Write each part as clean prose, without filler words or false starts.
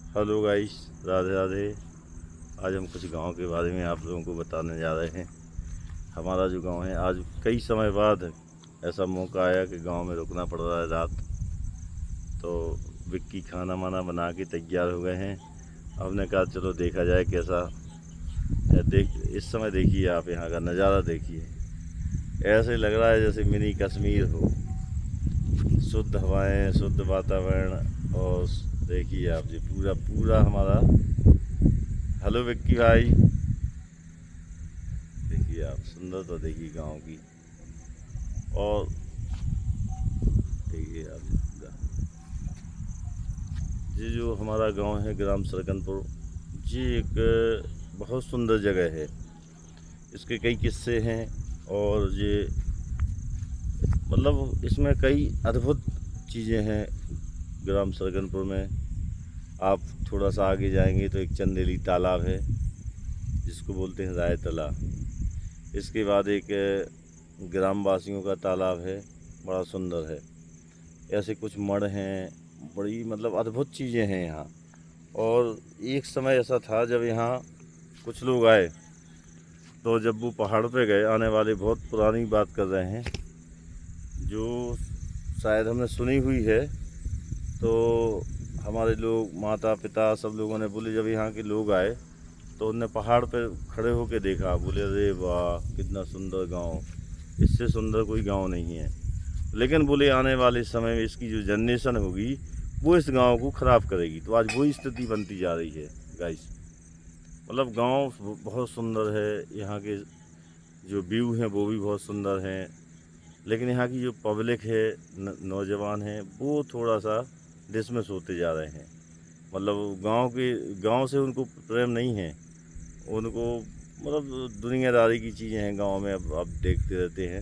Hello guys, Radhe Radhe. आज हम कुछ गांव के बारे में आप लोगों को बताने जा रहे हैं। हमारा जो गांव है, आज कई समय बाद ऐसा मौका आया कि गांव में रुकना पड़ रहा है रात। तो विक्की खाना वाना बना के तैयार हो गए हैं। हमने कहा चलो देखा जाए कैसा देख। इस समय देखिए, आप यहाँ का नज़ारा देखिए, ऐसे लग रहा है जैसे मिनी कश्मीर हो। शुद्ध हवाएं, शुद्ध वातावरण। और देखिए आप जी, पूरा पूरा हमारा। हेलो विक्की भाई, देखिए आप सुंदरता देखिए गांव की। और देखिए आप जी पूरा, ये जो हमारा गांव है ग्राम सरकनपुर, ये एक बहुत सुंदर जगह है। इसके कई किस्से हैं। और ये मतलब इसमें कई अद्भुत चीज़ें हैं ग्राम सरगनपुर में। आप थोड़ा सा आगे जाएंगे तो एक चंदेली तालाब है, जिसको बोलते हैं राय तालाब। इसके बाद एक ग्राम वासियों का तालाब है, बड़ा सुंदर है। ऐसे कुछ मड़ हैं, बड़ी मतलब अद्भुत चीज़ें हैं यहाँ। और एक समय ऐसा था जब यहाँ कुछ लोग आए, तो जब वो पहाड़ पे गए, आने वाले बहुत पुरानी बात कर रहे हैं, जो शायद हमने सुनी हुई है। तो हमारे लोग, माता पिता, सब लोगों ने बोले, जब यहाँ के लोग आए तो उनने पहाड़ पर खड़े होकर देखा, बोले अरे वाह कितना सुंदर गांव, इससे सुंदर कोई गांव नहीं है। लेकिन बोले आने वाले समय में इसकी जो जनरेशन होगी वो इस गांव को ख़राब करेगी। तो आज वही स्थिति बनती जा रही है गाइस। मतलब गांव बहुत सुंदर है, यहाँ के जो व्यू हैं वो भी बहुत सुंदर हैं। लेकिन यहाँ की जो पब्लिक है, नौजवान हैं, वो थोड़ा सा डिसमिस होते जा रहे हैं। मतलब गांव से उनको प्रेम नहीं है। उनको मतलब दुनियादारी की चीज़ें हैं गांव में, अब आप देखते रहते हैं।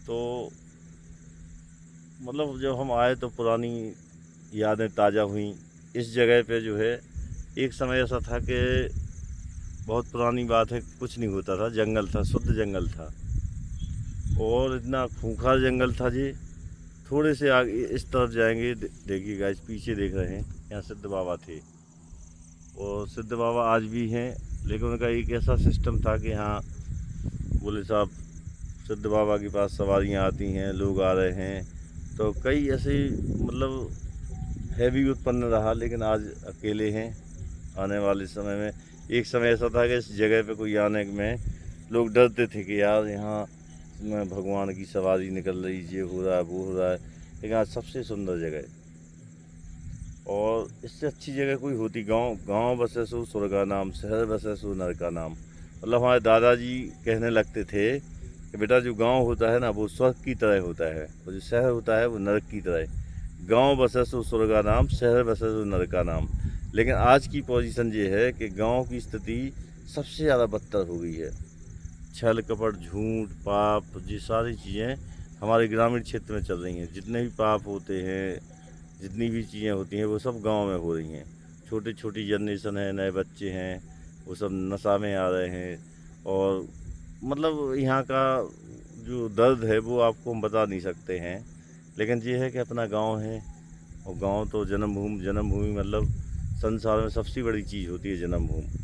तो मतलब जब हम आए तो पुरानी यादें ताज़ा हुई। इस जगह पे जो है, एक समय ऐसा था कि बहुत पुरानी बात है, कुछ नहीं होता था, जंगल था, शुद्ध जंगल था। और इतना खूंखार जंगल था जी। थोड़े से आगे इस तरफ जाएंगे, देखिए गाइस पीछे देख रहे हैं, यहाँ सिद्ध बाबा थे। और सिद्ध बाबा आज भी हैं। लेकिन उनका एक ऐसा सिस्टम था कि यहाँ बोले साहब, सिद्ध बाबा के पास सवारियाँ आती हैं, लोग आ रहे हैं, तो कई ऐसे मतलब है भी उत्पन्न रहा। लेकिन आज अकेले हैं। आने वाले समय में, एक समय ऐसा था कि इस जगह पे कोई आने में लोग डरते थे कि यार यहाँ में भगवान की सवारी निकल रही, ये हो रहा है, वो हो रहा है। लेकिन आज सबसे सुंदर जगह है, और इससे अच्छी जगह कोई होती। गांव बसे सो स्वर्गा नाम, शहर बसे सो नर का नाम। मतलब हमारे दादाजी कहने लगते थे कि बेटा, जो गांव होता है ना वो स्वर्ग की तरह होता है, और जो शहर होता है वो नरक की तरह। गांव बसे सो स्वर्गा नाम, शहर बसे सो नर का नाम। लेकिन आज की पोजीशन ये है कि गांव की स्थिति सबसे ज़्यादा बदतर हो गई है। छल कपट, झूठ, पाप, ये सारी चीज़ें हमारे ग्रामीण क्षेत्र में चल रही हैं। जितने भी पाप होते हैं, जितनी भी चीज़ें होती हैं, वो सब गांव में हो रही हैं। छोटी छोटी जनरेशन है, नए बच्चे हैं, वो सब नशा में आ रहे हैं। और मतलब यहाँ का जो दर्द है वो आपको हम बता नहीं सकते हैं। लेकिन ये है कि अपना गांव है, और गांव तो जन्मभूमि मतलब संसार में सबसे बड़ी चीज़ होती है जन्मभूमि।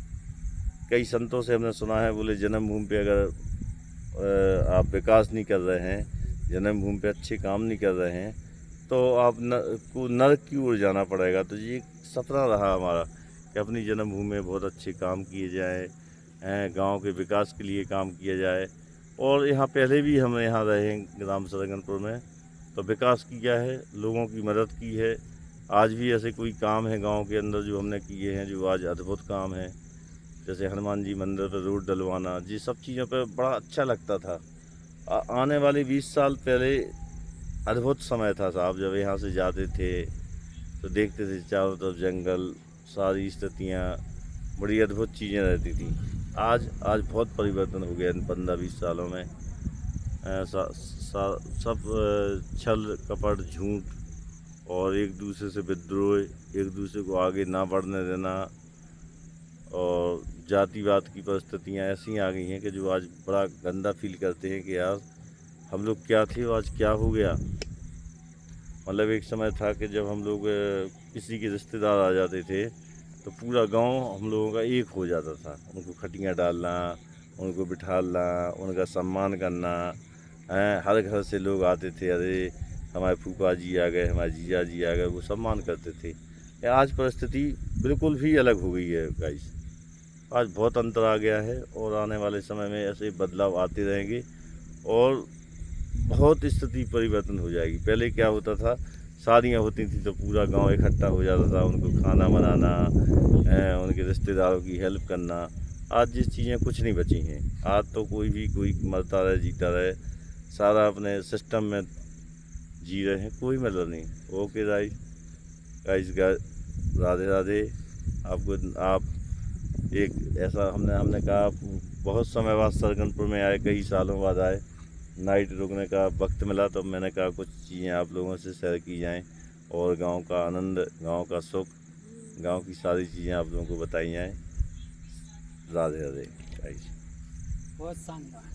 कई संतों से हमने सुना है, बोले जन्मभूमि पे अगर आप विकास नहीं कर रहे हैं, जन्मभूमि पे अच्छे काम नहीं कर रहे हैं, तो आप को नरक की ओर जाना पड़ेगा। तो ये एक सपना रहा हमारा कि अपनी जन्मभूमि में बहुत अच्छे काम किए जाएँ, गांव के विकास के लिए काम किया जाए। और यहाँ पहले भी हम यहाँ रहे हैं ग्राम सरगनपुर में, तो विकास किया है, लोगों की मदद की है। आज भी ऐसे कोई काम है गांव के अंदर जो हमने किए हैं, जो आज अद्भुत काम है। जैसे हनुमान जी मंदिर पर रोड डलवाना, ये सब चीज़ों पर बड़ा अच्छा लगता था। आने वाले 20 साल पहले अद्भुत समय था साहब। जब यहाँ से जाते थे तो देखते थे चारों तरफ जंगल, सारी स्थितियाँ, बड़ी अद्भुत चीज़ें रहती थी। आज बहुत परिवर्तन हो गया इन 15-20 सालों में। सब छल कपट, झूठ, और एक दूसरे से विद्रोह, एक दूसरे को आगे ना बढ़ने देना, और जातिवाद की परिस्थितियाँ ऐसी आ गई हैं कि जो आज बड़ा गंदा फील करते हैं कि यार हम लोग क्या थे और आज क्या हो गया। मतलब एक समय था कि जब हम लोग किसी के रिश्तेदार आ जाते थे तो पूरा गांव हम लोगों का एक हो जाता था। उनको खटियाँ डालना, उनको बिठाना, उनका सम्मान करना। हर घर से लोग आते थे, अरे हमारे फूफा जी आ गए, हमारे जीजा जी आ गए, वो सम्मान करते थे। आज परिस्थिति बिल्कुल भी अलग हो गई है गाइस। आज बहुत अंतर आ गया है और आने वाले समय में ऐसे बदलाव आते रहेंगे और बहुत स्थिति परिवर्तन हो जाएगी। पहले क्या होता था, शादियाँ होती थी तो पूरा गांव इकट्ठा हो जाता था, उनको खाना बनाना, उनके रिश्तेदारों की हेल्प करना। आज ये चीज़ें कुछ नहीं बची हैं। आज तो कोई मरता रहे जीता रहे, सारा अपने सिस्टम में जी रहे हैं, कोई मतलब नहीं। Okay guys, Radhe Radhe. आप एक ऐसा हमने कहा, बहुत समय बाद सरगनपुर में आए, कई सालों बाद आए, नाइट रुकने का वक्त मिला तो मैंने कहा कुछ चीज़ें आप लोगों से शेयर की जाएं और गांव का आनंद, गांव का सुख, गांव की सारी चीज़ें आप लोगों को बताई जाएं। राधे राधे गाइस। बहुत शानदार।